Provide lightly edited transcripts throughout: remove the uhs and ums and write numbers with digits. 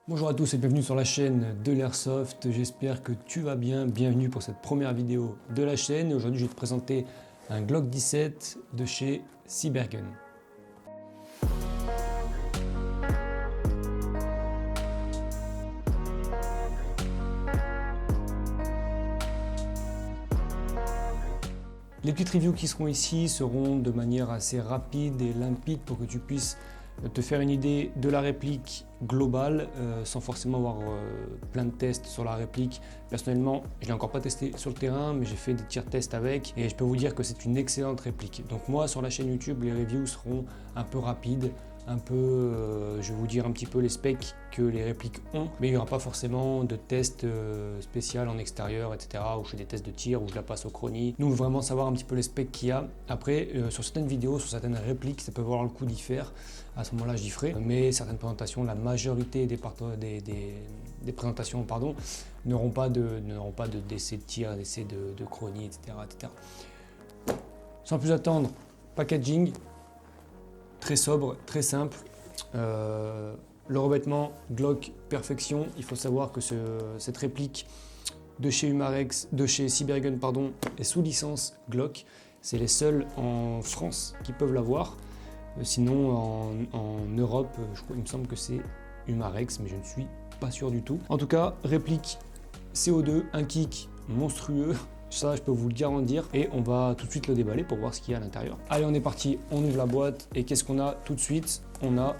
Bonjour à tous et bienvenue sur la chaîne de l'Airsoft, j'espère que tu vas bien, bienvenue pour cette première vidéo de la chaîne. Aujourd'hui je vais te présenter un Glock 17 de chez Cybergun. Les petites reviews qui seront ici seront de manière assez rapide et limpide pour que tu puisses te faire une idée de la réplique globale sans forcément avoir plein de tests sur la réplique. Personnellement, je ne l'ai encore pas testé sur le terrain, mais j'ai fait des tiers tests avec et je peux vous dire que c'est une excellente réplique. Donc moi, sur la chaîne YouTube, les reviews seront un peu rapides, je vais vous dire un petit peu les specs que les répliques ont, mais il n'y aura pas forcément de test spécial en extérieur, etc., où je fais des tests de tir, où je la passe au chronie. Nous, vraiment savoir un petit peu les specs qu'il y a. Après, sur certaines vidéos, sur certaines répliques, ça peut valoir le coup d'y faire. À ce moment-là, j'y ferai. Mais certaines présentations, la majorité des présentations, n'auront pas d'essai de tir, d'essai de chronie, etc., etc. Sans plus attendre, packaging. Très sobre, très simple. Le revêtement Glock Perfection. Il faut savoir que cette réplique de chez Cybergun est sous licence Glock. C'est les seuls en France qui peuvent l'avoir. Sinon en Europe, il me semble que c'est Umarex, mais je ne suis pas sûr du tout. En tout cas, réplique CO2, un kick monstrueux. Ça, je peux vous le garantir. Et on va tout de suite le déballer pour voir ce qu'il y a à l'intérieur. Allez, on est parti. On ouvre la boîte. Et qu'est-ce qu'on a tout de suite? On a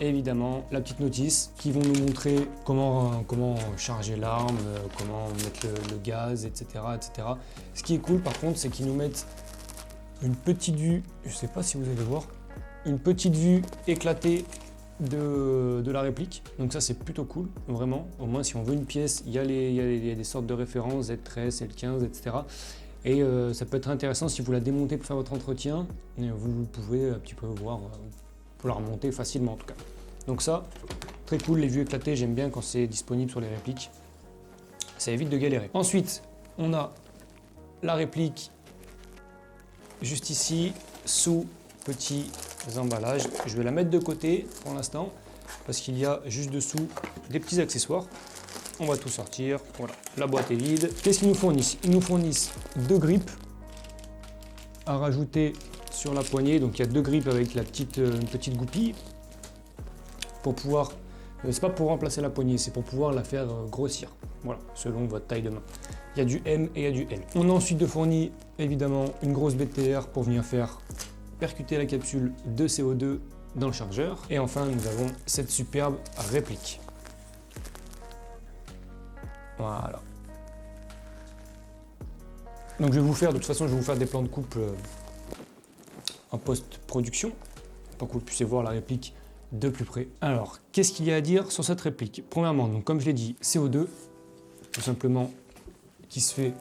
évidemment la petite notice qui vont nous montrer comment charger l'arme, comment mettre le gaz, etc., etc. Ce qui est cool, par contre, c'est qu'ils nous mettent une petite vue. Je ne sais pas si vous allez voir. Une petite vue éclatée de la réplique, donc ça c'est plutôt cool, vraiment. Au moins si on veut une pièce, il y a des sortes de références, Z13, L15, etc. Et ça peut être intéressant si vous la démontez pour faire votre entretien, vous pouvez un petit peu voir, pour la remonter facilement en tout cas. Donc ça, très cool, les vues éclatées, j'aime bien quand c'est disponible sur les répliques, ça évite de galérer. Ensuite, on a la réplique juste ici, sous petit emballages. Je vais la mettre de côté pour l'instant parce qu'il y a juste dessous des petits accessoires. On va tout sortir. Voilà, la boîte est vide. Qu'est-ce qu'ils nous fournissent? Ils nous fournissent deux grippes à rajouter sur la poignée. Donc il y a deux grippes avec une petite goupille pour pouvoir. C'est pas pour remplacer la poignée, c'est pour pouvoir la faire grossir. Voilà, selon votre taille de main. Il y a du M et il y a du L. On a ensuite fourni évidemment une grosse BTR pour venir faire percuter la capsule de CO2 dans le chargeur. Et enfin, nous avons cette superbe réplique. Voilà. Donc je vais vous faire, de toute façon, je vais vous faire des plans de coupe en post-production pour que vous puissiez voir la réplique de plus près. Alors, qu'est-ce qu'il y a à dire sur cette réplique? Premièrement, donc comme je l'ai dit, CO2, tout simplement, qui se fait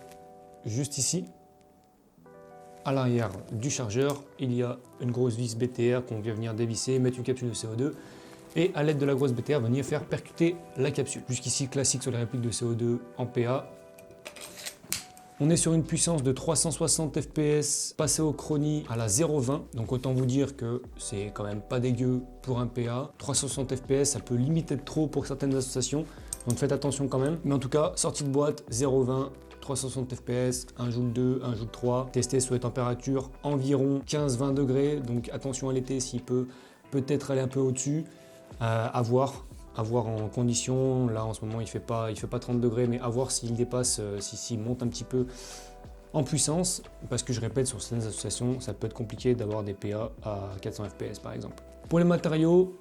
juste ici. À l'arrière du chargeur, il y a une grosse vis BTR qu'on vient venir dévisser, mettre une capsule de CO2 et à l'aide de la grosse BTR venir faire percuter la capsule. Jusqu'ici classique sur les répliques de CO2 en PA. On est sur une puissance de 360 fps passé au chronie à la 0,20, donc autant vous dire que c'est quand même pas dégueu pour un PA. 360 fps, ça peut limiter de trop pour certaines associations, donc faites attention quand même. Mais en tout cas, sortie de boîte 0,20. 360 fps, un joule 2, un joule 3, testé sous les températures environ 15-20 degrés, donc attention à l'été s'il peut peut-être aller un peu au-dessus, à voir en condition. Là en ce moment il fait pas 30 degrés, mais à voir s'il dépasse, s'il monte un petit peu en puissance, parce que je répète, sur certaines associations ça peut être compliqué d'avoir des PA à 400 fps par exemple. Pour les matériaux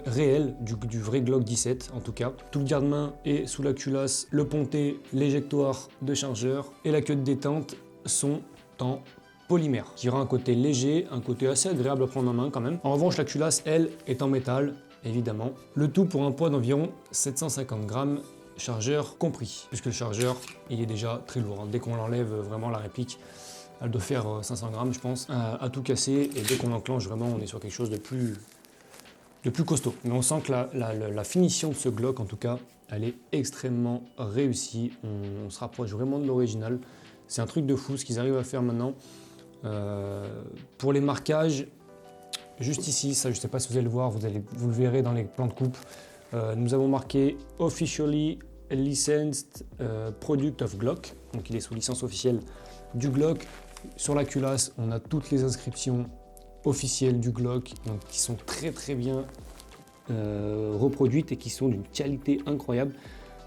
réels du vrai Glock 17 en tout cas. Tout le garde-main est sous la culasse, le pontet, l'éjectoire de chargeur et la queue de détente sont en polymère, qui rend un côté léger, un côté assez agréable à prendre en main quand même. En revanche, la culasse, elle, est en métal, évidemment. Le tout pour un poids d'environ 750 grammes, chargeur compris, puisque le chargeur, il est déjà très lourd. Dès qu'on l'enlève, vraiment la réplique, elle doit faire 500 grammes, je pense, à tout casser. Et dès qu'on enclenche, vraiment, on est sur quelque chose de plus costaud. Mais on sent que la finition de ce Glock, en tout cas, elle est extrêmement réussie. On se rapproche vraiment de l'original. C'est un truc de fou ce qu'ils arrivent à faire maintenant. Pour les marquages, juste ici, ça je ne sais pas si vous allez le voir, vous le verrez dans les plans de coupe. Nous avons marqué Officially Licensed Product of Glock, donc il est sous licence officielle du Glock. Sur la culasse, on a toutes les inscriptions officielles du Glock, donc qui sont très bien reproduites et qui sont d'une qualité incroyable.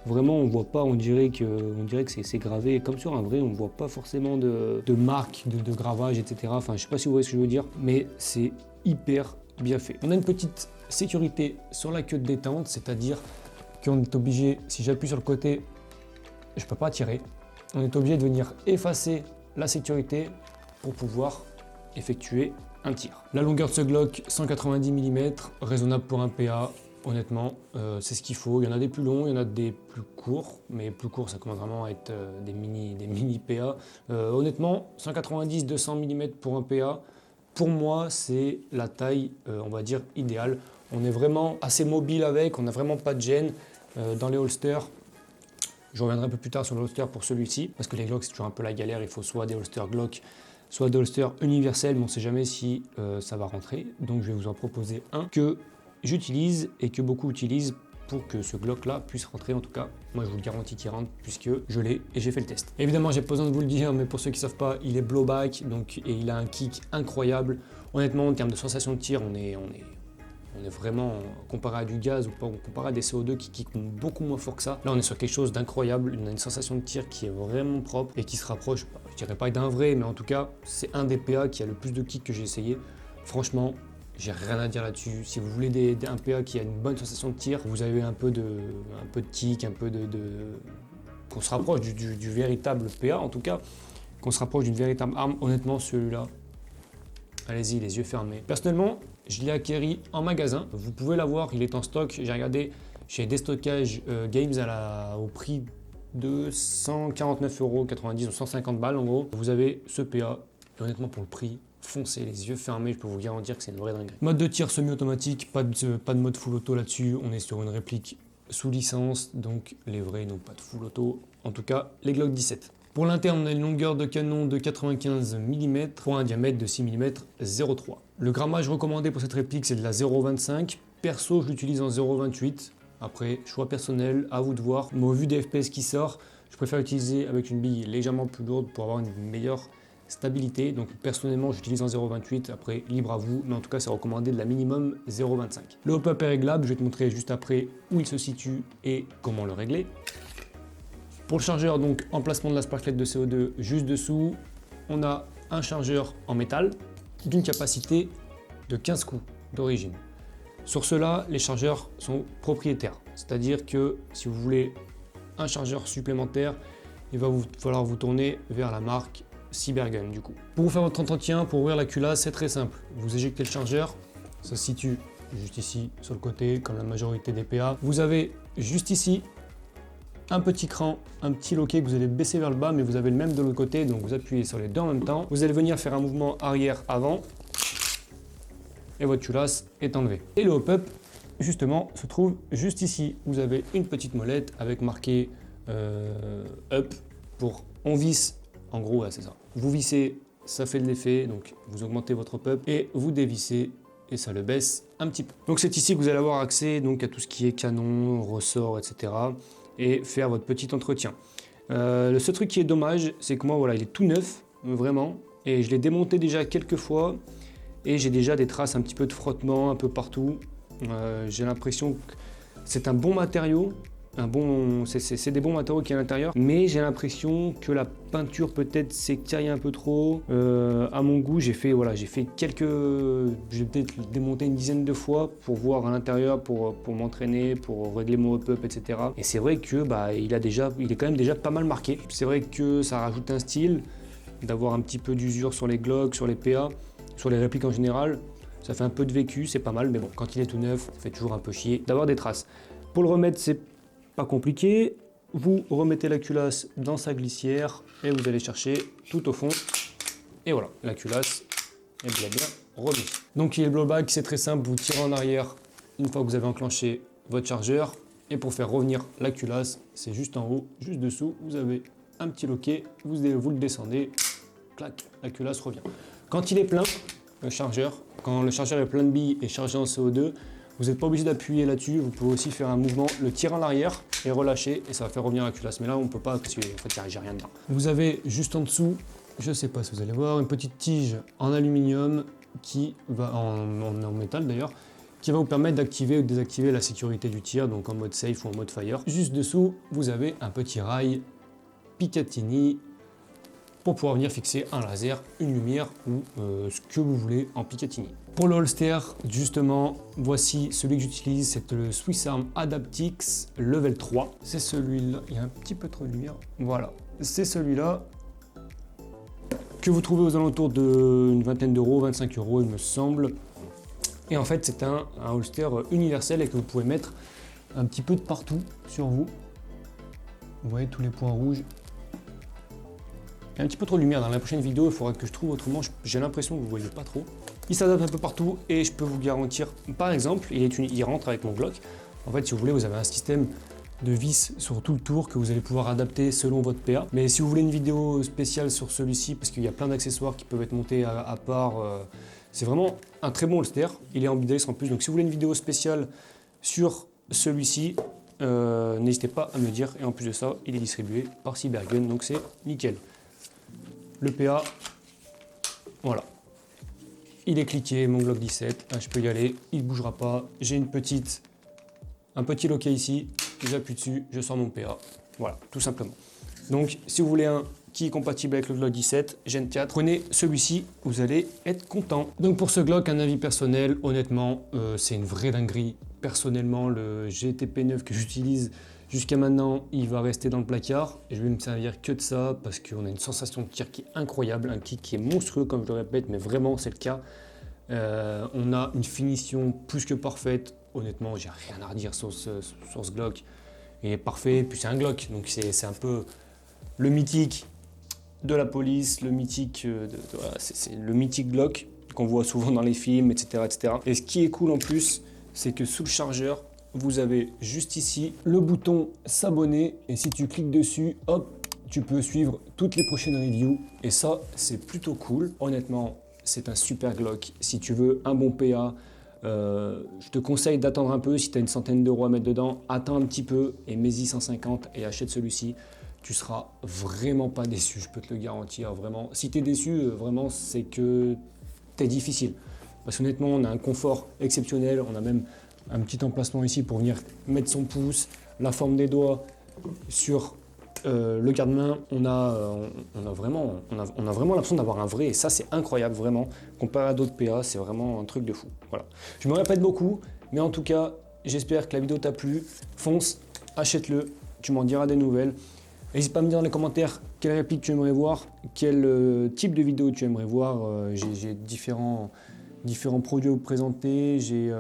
Vraiment, on voit pas, on dirait que c'est gravé comme sur un vrai, on voit pas forcément de marque, de gravage, etc. Enfin, je sais pas si vous voyez ce que je veux dire, mais c'est hyper bien fait. On a une petite sécurité sur la queue de détente, c'est-à-dire qu'on est obligé, si j'appuie sur le côté, je peux pas tirer. On est obligé de venir effacer la sécurité pour pouvoir effectuer un tir. La longueur de ce Glock, 190 mm, raisonnable pour un PA. Honnêtement, c'est ce qu'il faut. Il y en a des plus longs, il y en a des plus courts, mais plus courts, ça commence vraiment à être des mini PA. Honnêtement, 190-200 mm pour un PA, pour moi, c'est la taille, on va dire, idéale. On est vraiment assez mobile avec, on n'a vraiment pas de gêne dans les holsters. Je reviendrai un peu plus tard sur le holster pour celui-ci, parce que les Glock, c'est toujours un peu la galère. Il faut soit des holsters Glock, soit des holsters universels, mais on ne sait jamais si ça va rentrer. Donc, je vais vous en proposer un que j'utilise et que beaucoup utilisent pour que ce Glock là puisse rentrer. En tout cas, moi je vous le garantis qu'il rentre puisque je l'ai et j'ai fait le test. Évidemment, j'ai pas besoin de vous le dire, mais pour ceux qui ne savent pas, il est blowback donc, et il a un kick incroyable. Honnêtement, en termes de sensation de tir, on est vraiment, comparé à du gaz ou comparé à des CO2 qui kickent beaucoup moins fort que ça. Là, on est sur quelque chose d'incroyable, une sensation de tir qui est vraiment propre et qui se rapproche, je dirais pas d'un vrai, mais en tout cas, c'est un des PA qui a le plus de kick que j'ai essayé. Franchement, j'ai rien à dire là-dessus. Si vous voulez un PA qui a une bonne sensation de tir, vous avez un peu de kick, un peu qu'on se rapproche du véritable PA, en tout cas, qu'on se rapproche d'une véritable arme. Honnêtement, celui-là, allez-y, les yeux fermés. Personnellement, je l'ai acquéri en magasin. Vous pouvez l'avoir, il est en stock. J'ai regardé chez Déstockage Games au prix de 149,90 € ou 150 balles en gros. Vous avez ce PA. Et honnêtement, pour le prix, foncez les yeux fermés, je peux vous garantir que c'est une vraie dinguerie. Mode de tir semi-automatique, pas de mode full auto là-dessus. On est sur une réplique sous licence, donc les vrais n'ont pas de full auto. En tout cas, les Glock 17. Pour l'interne, on a une longueur de canon de 95 mm pour un diamètre de 6 mm 0,3. Le grammage recommandé pour cette réplique, c'est de la 0,25. Perso, je l'utilise en 0,28. Après, choix personnel, à vous de voir. Mais au vu des FPS qui sort, je préfère utiliser avec une bille légèrement plus lourde pour avoir une meilleure stabilité. Donc personnellement, j'utilise en 0,28. Après, libre à vous. Mais en tout cas, c'est recommandé de la minimum 0,25. Le hop-up est réglable. Je vais te montrer juste après où il se situe et comment le régler. Pour le chargeur, donc emplacement de la sparklet de CO2 juste dessous, on a un chargeur en métal d'une capacité de 15 coups d'origine. Sur cela, les chargeurs sont propriétaires, c'est-à-dire que si vous voulez un chargeur supplémentaire, il va falloir vous tourner vers la marque Cybergun du coup. Pour vous faire votre entretien, pour ouvrir la culasse, c'est très simple. Vous éjectez le chargeur, ça se situe juste ici sur le côté, comme la majorité des PA. Vous avez juste ici un petit cran, un petit loquet que vous allez baisser vers le bas, mais vous avez le même de l'autre côté, donc vous appuyez sur les deux en même temps. Vous allez venir faire un mouvement arrière-avant et votre culasse est enlevée. Et le hop-up, justement, se trouve juste ici. Vous avez une petite molette avec marqué up pour on visse. En gros, ouais, c'est ça. Vous vissez, ça fait de l'effet, donc vous augmentez votre hop-up et vous dévissez et ça le baisse un petit peu. Donc c'est ici que vous allez avoir accès donc, à tout ce qui est canon, ressort, etc. et faire votre petit entretien. Le seul truc qui est dommage, c'est que moi, voilà, il est tout neuf, vraiment, et je l'ai démonté déjà quelques fois, et j'ai déjà des traces un petit peu de frottement un peu partout. J'ai l'impression que c'est un bon matériau, c'est des bons matériaux qui est à l'intérieur, mais j'ai l'impression que la peinture peut-être s'est tiraillée un peu trop. À mon goût, j'ai peut-être démonté une dizaine de fois pour voir à l'intérieur, pour m'entraîner, pour régler mon hop-up, etc. Et c'est vrai que il est quand même déjà pas mal marqué. C'est vrai que ça rajoute un style, d'avoir un petit peu d'usure sur les Glock, sur les PA, sur les répliques en général. Ça fait un peu de vécu, c'est pas mal, mais bon, quand il est tout neuf, ça fait toujours un peu chier d'avoir des traces. Pour le remettre, c'est pas compliqué. Vous remettez la culasse dans sa glissière et vous allez chercher tout au fond. Et voilà, la culasse est bien remise. Donc il est blowback, c'est très simple, vous tirez en arrière une fois que vous avez enclenché votre chargeur. Et pour faire revenir la culasse, c'est juste en haut, juste dessous, vous avez un petit loquet, vous le descendez, clac, la culasse revient. Quand il est plein, quand le chargeur est plein de billes et chargé en CO2, Vous n'êtes pas obligé d'appuyer là-dessus, vous pouvez aussi faire un mouvement, le tirer en arrière et relâcher et ça va faire revenir la culasse. Mais là on ne peut pas parce qu'en fait j'ai rien dedans. Vous avez juste en dessous, je ne sais pas si vous allez voir, une petite tige en aluminium qui va en métal d'ailleurs, qui va vous permettre d'activer ou de désactiver la sécurité du tir, donc en mode safe ou en mode fire. Juste dessous, vous avez un petit rail Picatinny pour pouvoir venir fixer un laser, une lumière ou ce que vous voulez en Picatinny. Pour le holster, justement, voici celui que j'utilise, c'est le Swiss Arm Adaptix Level 3. C'est celui-là, il y a un petit peu trop de lumière. Voilà, c'est celui-là que vous trouvez aux alentours d'une vingtaine d'euros, 25 euros il me semble. Et en fait, c'est un holster universel et que vous pouvez mettre un petit peu de partout sur vous. Vous voyez tous les points rouges. Il y a un petit peu trop de lumière dans la prochaine vidéo, il faudra que je trouve autrement, j'ai l'impression que vous ne voyez pas trop. Il s'adapte un peu partout et je peux vous garantir, par exemple, il rentre avec mon Glock. En fait, si vous voulez, vous avez un système de vis sur tout le tour que vous allez pouvoir adapter selon votre PA. Mais si vous voulez une vidéo spéciale sur celui-ci, parce qu'il y a plein d'accessoires qui peuvent être montés à part, c'est vraiment un très bon holster. Il est ambidextre en plus, donc si vous voulez une vidéo spéciale sur celui-ci, n'hésitez pas à me le dire. Et en plus de ça, il est distribué par Cybergun, donc c'est nickel. Le PA, voilà. Il est cliqué, mon Glock 17, je peux y aller, il ne bougera pas. J'ai un petit loquet ici, j'appuie dessus, je sors mon PA. Voilà, tout simplement. Donc, si vous voulez un qui est compatible avec le Glock 17 Gen 4, prenez celui-ci, vous allez être content. Donc pour ce Glock, un avis personnel, honnêtement, c'est une vraie dinguerie. Personnellement, le GTP9 que j'utilise jusqu'à maintenant, il va rester dans le placard. Et je vais me servir que de ça parce qu'on a une sensation de tir qui est incroyable, un kick qui est monstrueux comme je le répète, mais vraiment c'est le cas. On a une finition plus que parfaite. Honnêtement, j'ai rien à redire sur ce Glock. Il est parfait, puis c'est un Glock, donc c'est un peu le mythique de la police, le mythique, c'est le mythique Glock qu'on voit souvent dans les films, etc., etc. Et ce qui est cool en plus, c'est que sous le chargeur, vous avez juste ici le bouton s'abonner et si tu cliques dessus, hop, tu peux suivre toutes les prochaines reviews et ça, c'est plutôt cool. Honnêtement, c'est un super Glock. Si tu veux un bon PA, je te conseille d'attendre un peu. Si tu as une centaine d'euros à mettre dedans, attends un petit peu et mets-y 150 et achète celui-ci. Tu seras vraiment pas déçu, je peux te le garantir. Vraiment, si tu es déçu, vraiment, c'est que tu es difficile. Parce qu'honnêtement, on a un confort exceptionnel. On a même un petit emplacement ici pour venir mettre son pouce, la forme des doigts sur le garde-main. On a vraiment l'impression d'avoir un vrai. Et ça, c'est incroyable, vraiment. Comparé à d'autres PA, c'est vraiment un truc de fou. Voilà. Je me répète beaucoup, mais en tout cas, j'espère que la vidéo t'a plu. Fonce, achète-le, tu m'en diras des nouvelles. N'hésite pas à me dire dans les commentaires quelle réplique tu aimerais voir, quel type de vidéo tu aimerais voir. J'ai différents produits à vous présenter. J'ai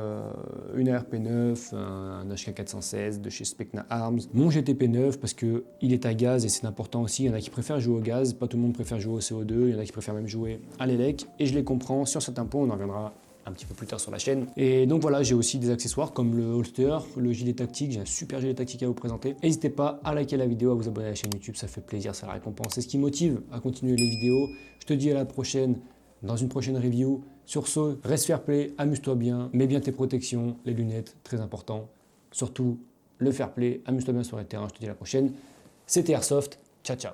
une ARP9, un HK416 de chez Specna Arms, mon GTP9 parce qu'il est à gaz et c'est important aussi. Il y en a qui préfèrent jouer au gaz, pas tout le monde préfère jouer au CO2, il y en a qui préfèrent même jouer à l'élec et je les comprends. Sur certains points, on en reviendra un petit peu plus tard sur la chaîne. Et donc voilà, j'ai aussi des accessoires comme le holster, le gilet tactique, j'ai un super gilet tactique à vous présenter. N'hésitez pas à liker la vidéo, à vous abonner à la chaîne YouTube, ça fait plaisir, c'est la récompense, c'est ce qui motive à continuer les vidéos. Je te dis à la prochaine, dans une prochaine review. Sur ce, reste fair play, amuse-toi bien, mets bien tes protections, les lunettes, très important. Surtout, le fair play, amuse-toi bien sur le terrain, je te dis à la prochaine. C'était Airsoft, ciao ciao.